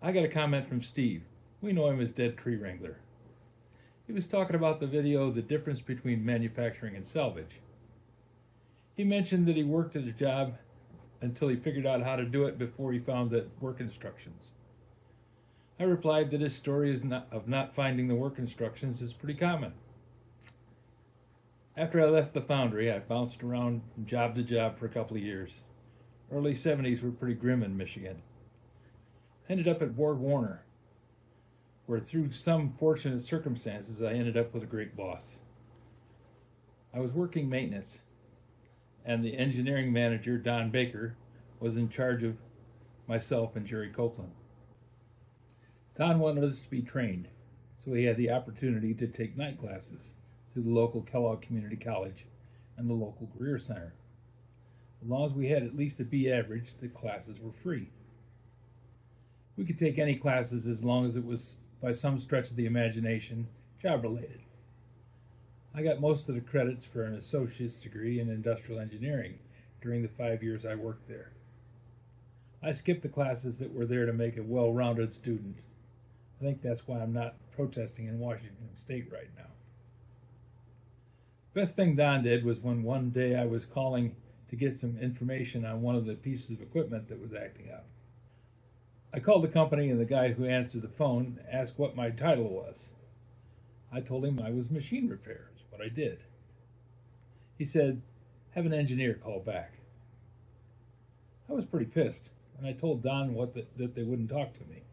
I got a comment from Steve. We know him as Dead Tree Wrangler. He was talking about the video, The Difference Between Manufacturing and Salvage. He mentioned that he worked at a job until he figured out how to do it before he found the work instructions. I replied that his story of not finding the work instructions is pretty common. After I left the foundry, I bounced around job to job for a couple of years. Early 70s were pretty grim in Michigan. Ended up at Borg Warner, where through some fortunate circumstances I ended up with a great boss. I was working maintenance, and the engineering manager, Don Baker, was in charge of myself and Jerry Copeland. Don wanted us to be trained, so he had the opportunity to take night classes through the local Kellogg Community College and the local Career Center. As long as we had at least a B average, the classes were free. We could take any classes as long as it was, by some stretch of the imagination, job-related. I got most of the credits for an associate's degree in industrial engineering during the 5 years I worked there. I skipped the classes that were there to make a well-rounded student. I think that's why I'm not protesting in Washington State right now. Best thing Don did was when one day I was calling to get some information on one of the pieces of equipment that was acting up. I called the company, and the guy who answered the phone asked what my title was. I told him I was machine repair, is what I did. He said, "Have an engineer call back." I was pretty pissed, and I told Don that they wouldn't talk to me.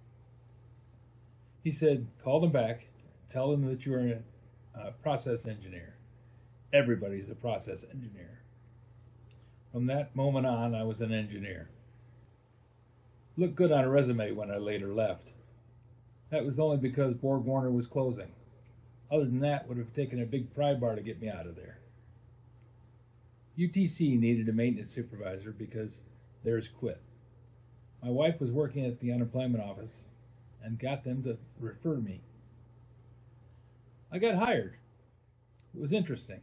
He said, "Call them back, tell them that you're a process engineer. Everybody's a process engineer." From that moment on, I was an engineer. Looked good on a resume when I later left. That was only because Borg Warner was closing. Other than that, would have taken a big pry bar to get me out of there. UTC needed a maintenance supervisor because theirs quit. My wife was working at the unemployment office and got them to refer me. I got hired. It was interesting.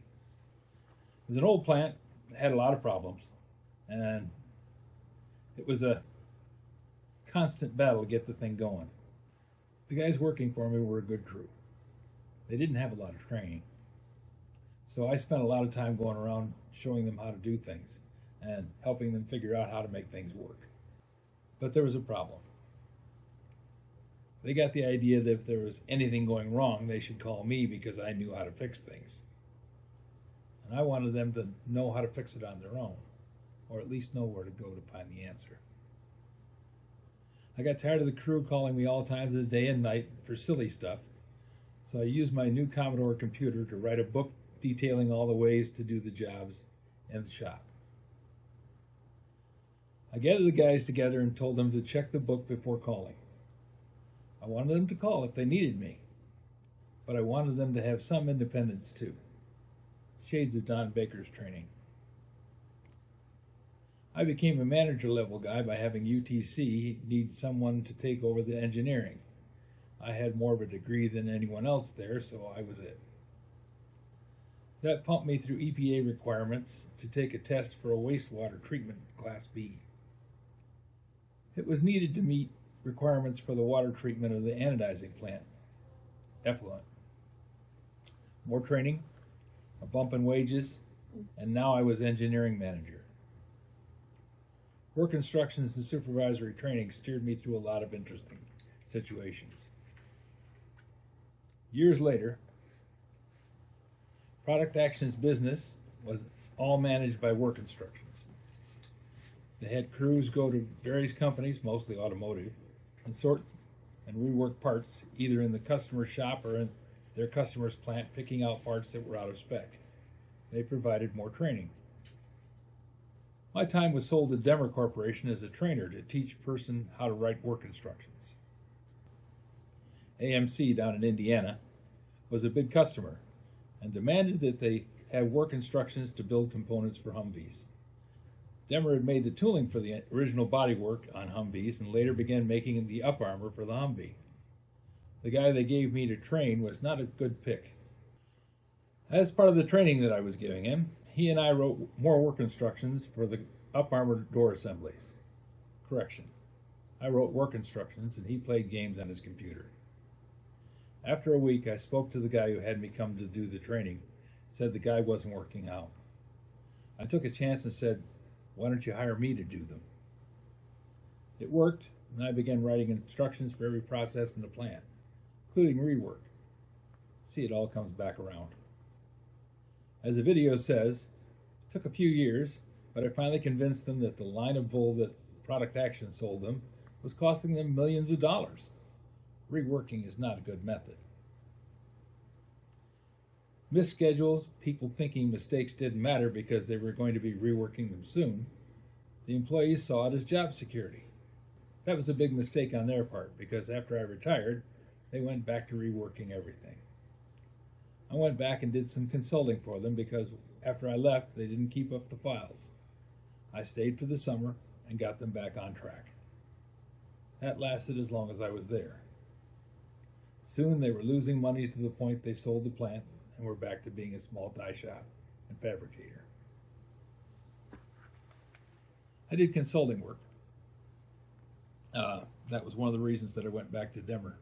It was an old plant that had a lot of problems, and it was a constant battle to get the thing going. The guys working for me were a good crew. They didn't have a lot of training, so I spent a lot of time going around showing them how to do things and helping them figure out how to make things work. But there was a problem. They got the idea that if there was anything going wrong, they should call me because I knew how to fix things. And I wanted them to know how to fix it on their own, or at least know where to go to find the answer. I got tired of the crew calling me all times of the day and night for silly stuff, so I used my new Commodore computer to write a book detailing all the ways to do the jobs in the shop. I gathered the guys together and told them to check the book before calling. I wanted them to call if they needed me, but I wanted them to have some independence too. Shades of Don Baker's training. I became a manager-level guy by having UTC need someone to take over the engineering. I had more of a degree than anyone else there, so I was it. That pumped me through EPA requirements to take a test for a wastewater treatment Class B. It was needed to meet requirements for the water treatment of the anodizing plant, effluent. More training, a bump in wages, and now I was engineering manager. Work instructions and supervisory training steered me through a lot of interesting situations. Years later, Product Action's business was all managed by work instructions. They had crews go to various companies, mostly automotive, and sort and rework parts either in the customer's shop or in their customer's plant, picking out parts that were out of spec. They provided more training. My time was sold to Demer Corporation as a trainer to teach a person how to write work instructions. AMC down in Indiana was a big customer and demanded that they have work instructions to build components for Humvees. Demer had made the tooling for the original bodywork on Humvees and later began making the up armor for the Humvee. The guy they gave me to train was not a good pick. As part of the training that I was giving him, he and I wrote more work instructions for the up armor door assemblies. Correction, I wrote work instructions, and he played games on his computer. After a week, I spoke to the guy who had me come to do the training, said the guy wasn't working out. I took a chance and said, "Why don't you hire me to do them?" It worked, and I began writing instructions for every process in the plant, including rework. See, it all comes back around. As the video says, it took a few years, but I finally convinced them that the line of bull that Product Action sold them was costing them millions of dollars. Reworking is not a good method. Missed schedules, people thinking mistakes didn't matter because they were going to be reworking them soon. The employees saw it as job security. That was a big mistake on their part because after I retired, they went back to reworking everything. I went back and did some consulting for them because after I left, they didn't keep up the files. I stayed for the summer and got them back on track. That lasted as long as I was there. Soon they were losing money to the point they sold the plant and were back to being a small die shop and fabricator. I did consulting work. That was one of the reasons that I went back to Denver.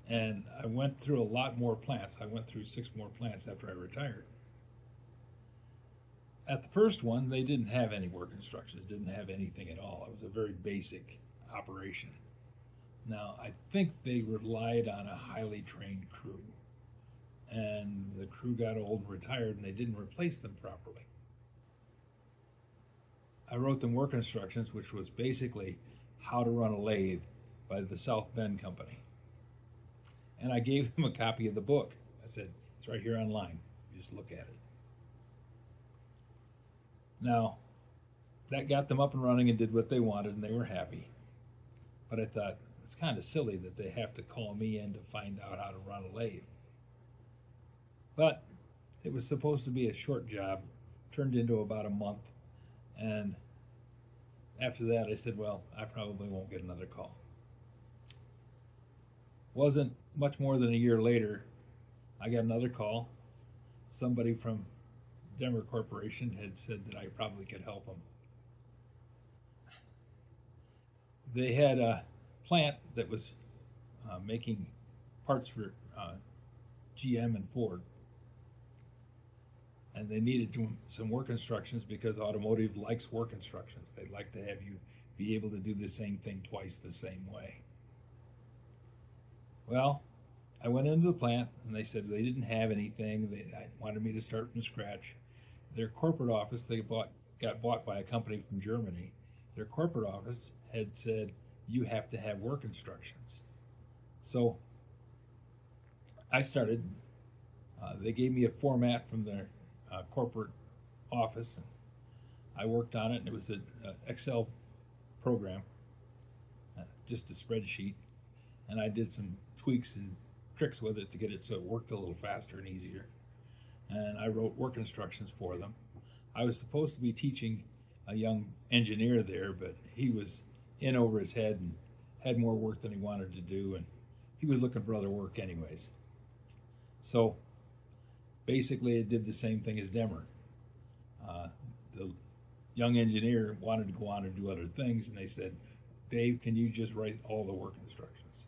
And I went through a lot more plants. I went through 6 more plants after I retired. At the first one, they didn't have any work instructions, didn't have anything at all. It was a very basic operation. Now, I think they relied on a highly trained crew. And the crew got old and retired, and they didn't replace them properly. I wrote them work instructions, which was basically how to run a lathe by the South Bend Company. And I gave them a copy of the book. I said, it's right here online. You just look at it. Now, that got them up and running and did what they wanted, and they were happy. But I thought, it's kind of silly that they have to call me in to find out how to run a lathe. But it was supposed to be a short job, turned into about a month. And after that, I said, well, I probably won't get another call. Wasn't much more than a year later, I got another call. Somebody from Denver Corporation had said that I probably could help them. They had a plant that was making parts for GM and Ford. And they needed some work instructions because automotive likes work instructions. They'd like to have you be able to do the same thing twice the same way. Well, I went into the plant and they said they didn't have anything. They wanted me to start from scratch. Their corporate office, got bought by a company from Germany. Their corporate office had said, you have to have work instructions. So I started, they gave me a format from their corporate office. And I worked on it, and it was an Excel program, just a spreadsheet. And I did some tweaks and tricks with it to get it so it worked a little faster and easier. And I wrote work instructions for them. I was supposed to be teaching a young engineer there, but he was in over his head and had more work than he wanted to do, and he was looking for other work anyways. So basically it did the same thing as Demmer. The young engineer wanted to go on and do other things, and they said, Dave, can you just write all the work instructions?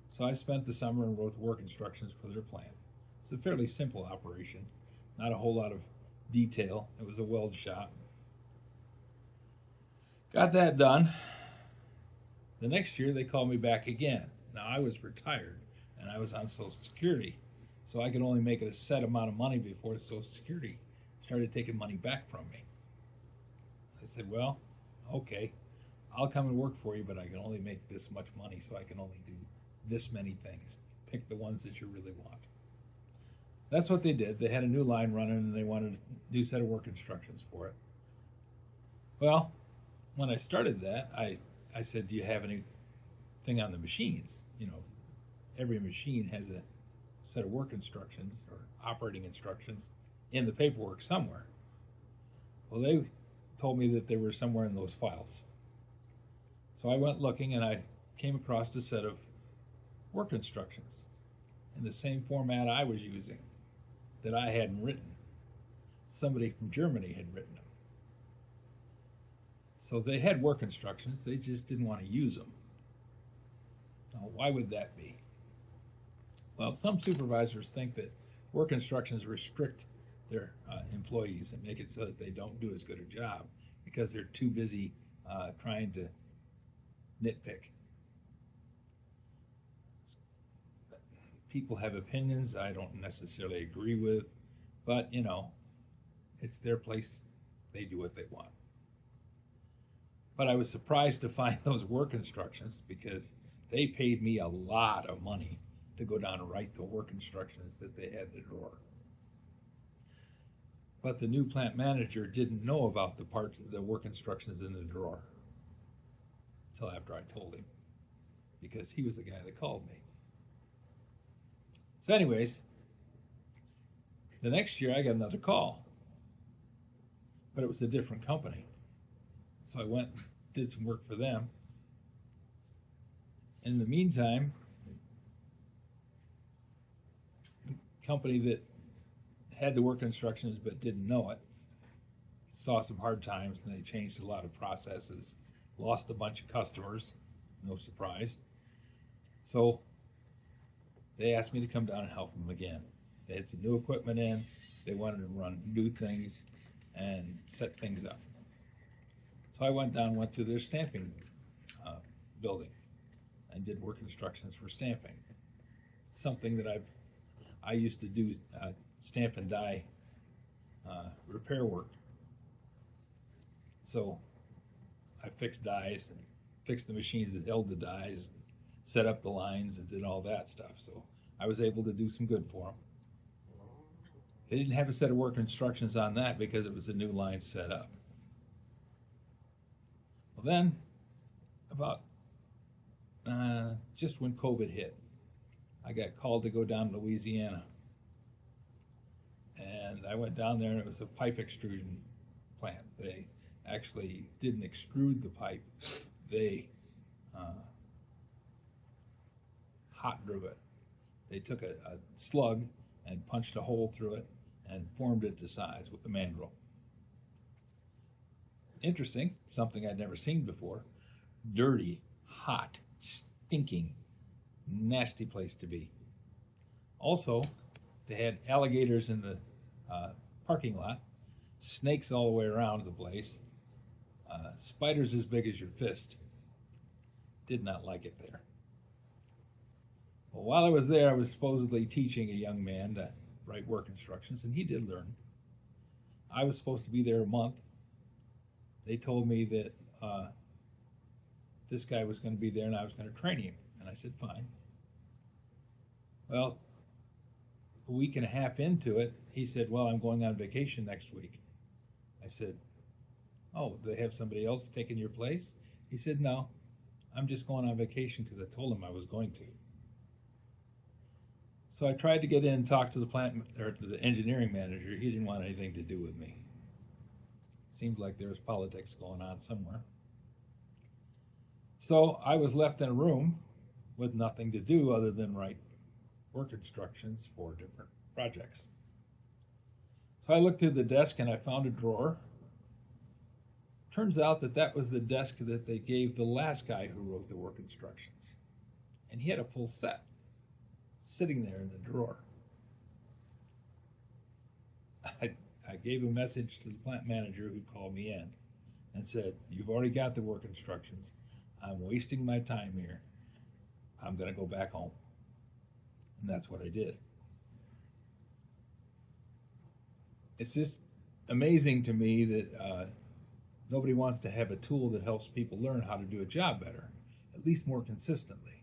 So I spent the summer and wrote the work instructions for their plant. It's a fairly simple operation, not a whole lot of detail. It was a weld shop. Got that done. The next year they called me back again. Now I was retired and I was on Social Security, so I could only make it a set amount of money before Social Security started taking money back from me. I said, well, okay, I'll come and work for you, but I can only make this much money, so I can only do this many things. Pick the ones that you really want. That's what they did. They had a new line running, and they wanted a new set of work instructions for it. Well, when I started that, I said, do you have anything on the machines? You know, every machine has a set of work instructions or operating instructions in the paperwork somewhere. Well, they told me that they were somewhere in those files. So I went looking, and I came across a set of work instructions in the same format I was using that I hadn't written. Somebody from Germany had written them. So they had work instructions, they just didn't want to use them. Now, why would that be? Well, some supervisors think that work instructions restrict their employees and make it so that they don't do as good a job because they're too busy trying to nitpick. People have opinions I don't necessarily agree with, but you know, it's their place. They do what they want. But I was surprised to find those work instructions because they paid me a lot of money to go down and write the work instructions that they had in the drawer. But the new plant manager didn't know about the work instructions in the drawer until after I told him, because he was the guy that called me. So anyways, the next year I got another call, but it was a different company. So I went and did some work for them. In the meantime, the company that had the work instructions but didn't know it saw some hard times, and they changed a lot of processes, lost a bunch of customers, no surprise. So they asked me to come down and help them again. They had some new equipment in, they wanted to run new things and set things up. So I went down and went through their stamping building and did work instructions for stamping. It's something that I used to do stamp and die repair work. So I fixed dies and fixed the machines that held the dies, and set up the lines and did all that stuff. So I was able to do some good for them. They didn't have a set of work instructions on that because it was a new line set up. Well then, about just when COVID hit, I got called to go down to Louisiana. And I went down there and it was a pipe extrusion plant. They actually didn't extrude the pipe. They hot drew it. They took a slug and punched a hole through it and formed it to size with the mandrel. Interesting, something I'd never seen before. Dirty, hot, stinking, nasty place to be. Also, they had alligators in the parking lot, snakes all the way around the place, spiders as big as your fist. Did not like it there. Well, while I was there, I was supposedly teaching a young man to write work instructions, and he did learn. I was supposed to be there a month. They told me that this guy was going to be there and I was going to train him. And I said, fine. Well, a week and a half into it, he said, well, I'm going on vacation next week. I said, oh, do they have somebody else taking your place? He said, no, I'm just going on vacation because I told him I was going to. So I tried to get in and talk to the to the engineering manager. He didn't want anything to do with me. Seemed like there was politics going on somewhere. So I was left in a room with nothing to do other than write work instructions for different projects. So I looked through the desk and I found a drawer. Turns out that that was the desk that they gave the last guy who wrote the work instructions. And he had a full set sitting there in the drawer. I gave a message to the plant manager who called me in and said, you've already got the work instructions. I'm wasting my time here. I'm going to go back home. And that's what I did. It's just amazing to me that nobody wants to have a tool that helps people learn how to do a job better, at least more consistently.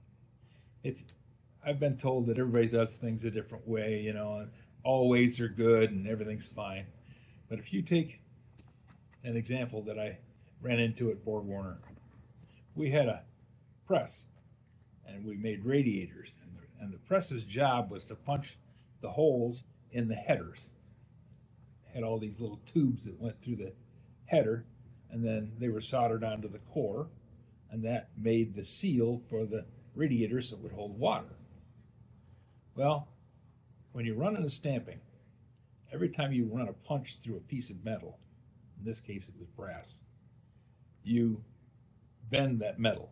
I've been told that everybody does things a different way, you know, and all ways are good and everything's fine. But if you take an example that I ran into at Borg Warner, we had a press and we made radiators, and the press's job was to punch the holes in the headers. It had all these little tubes that went through the header, and then they were soldered onto the core, and that made the seal for the radiator so it would hold water. Well, when you're running a stamping, every time you run a punch through a piece of metal, in this case it was brass, you bend that metal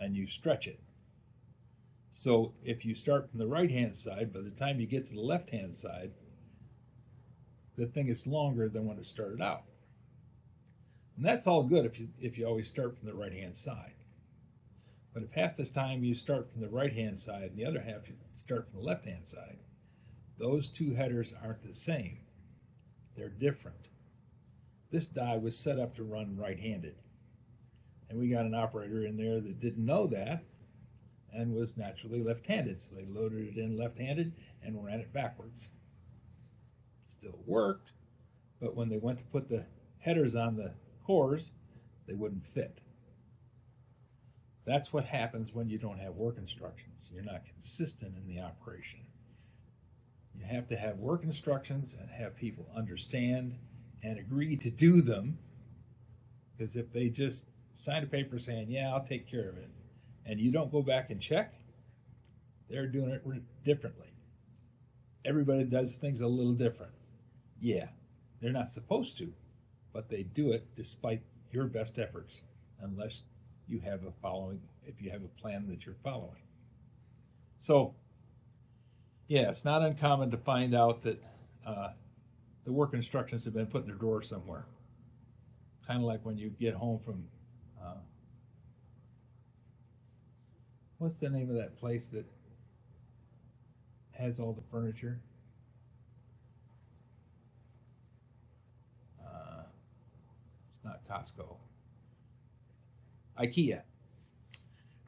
and you stretch it. So if you start from the right-hand side, by the time you get to the left-hand side, the thing is longer than when it started out. And that's all good if you always start from the right-hand side. But if half this time you start from the right-hand side and the other half you start from the left-hand side, those two headers aren't the same. They're different. This die was set up to run right-handed. And we got an operator in there that didn't know that and was naturally left-handed. So they loaded it in left-handed and ran it backwards. Still worked, but when they went to put the headers on the cores, they wouldn't fit. That's what happens when you don't have work instructions. You're not consistent in the operation. You have to have work instructions and have people understand and agree to do them, because if they just sign a paper saying, yeah, I'll take care of it, and you don't go back and check, they're doing it differently. Everybody does things a little different. Yeah, they're not supposed to, but they do it despite your best efforts, unless you have if you have a plan that you're following. So, yeah, it's not uncommon to find out that the work instructions have been put in a drawer somewhere. Kind of like when you get home from, what's the name of that place that has all the furniture? It's not Costco. IKEA.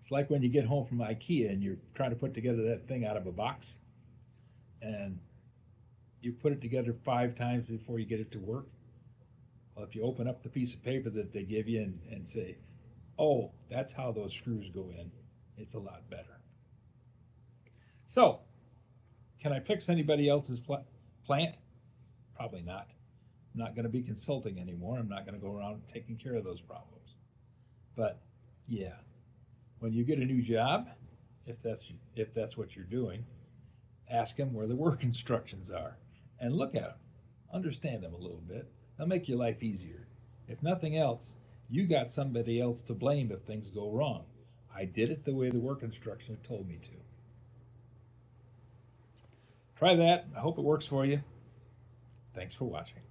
It's like when you get home from IKEA and you're trying to put together that thing out of a box, and you put it together 5 times before you get it to work. Well, if you open up the piece of paper that they give you and say, oh, that's how those screws go in, it's a lot better. So, can I fix anybody else's plant? Probably not. I'm not going to be consulting anymore. I'm not going to go around taking care of those problems. But yeah, when you get a new job, if that's what you're doing, ask them where the work instructions are and look at them. Understand them a little bit. They'll make your life easier. If nothing else, you got somebody else to blame if things go wrong. I did it the way the work instructions told me to. Try that. I hope it works for you. Thanks for watching.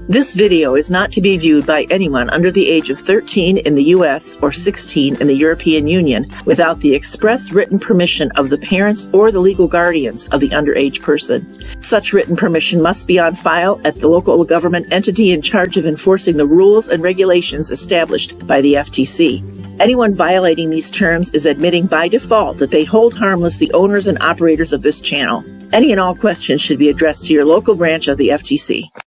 This video is not to be viewed by anyone under the age of 13 in the U.S. or 16 in the European Union without the express written permission of the parents or the legal guardians of the underage person. Such written permission must be on file at the local government entity in charge of enforcing the rules and regulations established by the FTC. Anyone violating these terms is admitting by default that they hold harmless the owners and operators of this channel. Any and all questions should be addressed to your local branch of the FTC.